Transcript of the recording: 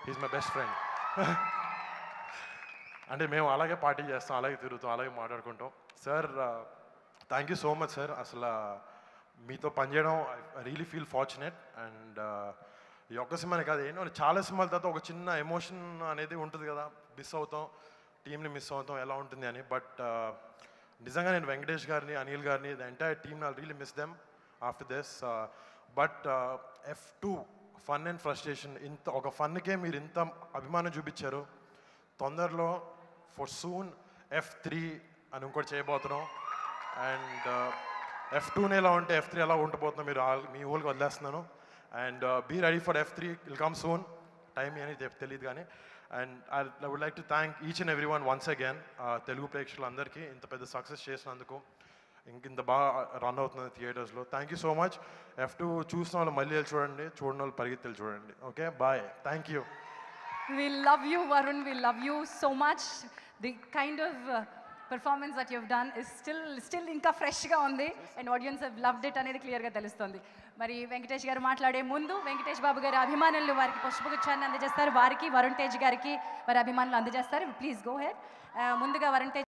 He's my best friend. అంటే మేము అలాగే పార్టీ చేస్తాం, అలాగే తిరుగుతాం, అలాగే మాట్లాడుకుంటాం. Sir thank you so much sir. అసలు మీతో పనిచేయడం I really feel fortunate. And ఈ ఒక్క సినిమానే కాదు, ఏంటో చాలా సినిమాల తర్వాత ఒక చిన్న ఎమోషన్ అనేది ఉంటుంది కదా, మిస్ అవుతాం, టీంని మిస్ అవుతాం, ఎలా ఉంటుంది అని. బట్ నిజంగా నేను వెంకటేష్ గారిని, అనిల్ గారిని, the entire team I really miss them after this. But F2 fun and frustration, ఇంత ఒక ఫన్కే మీరు ఇంత అభిమానం చూపించారు. తొందరలో ఫర్ సూన్ F3 అని ఇంకోటి చేయబోతున్నాం. అండ్ F2 ఎలా ఉంటే F3 ఎలా ఉండబోతున్నాం మీరు మీ ఊళ్ళకి వదిలేస్తున్నాను. And be ready for F3, will come soon. Time అనేది తెలియదు కానీ. And I would like to thank each and every one once again. Telugu ప్రేక్షకులందరికీ ఇంత పెద్ద సక్సెస్ చేసినందుకు, ఇంత బాగా రన్ అవుతుంది థియేటర్స్లో. Thank you so much. F2 చూసిన వాళ్ళు మళ్ళీ వెళ్ళి చూడండి, చూడని వాళ్ళు పరిగెత్తి చూడండి. Okay, bye, thank you. We love you, Varun. We love you so much. The kind of performance that you've done is still ఇంకా ఫ్రెష్గా ఉంది, and audience have loved it అనేది క్లియర్గా తెలుస్తుంది. మరి వెంకటేష్ గారు మాట్లాడే ముందు వెంకటేష్ బాబు గారి అభిమానులు వారికి పుష్పగుచ్చాన్ని అందజేస్తారు. వారికి వరుణ్ తేజ్ గారికి వారి అభిమానులు అందజేస్తారు. Please go head. ముందుగా వరుణ్ తేజ్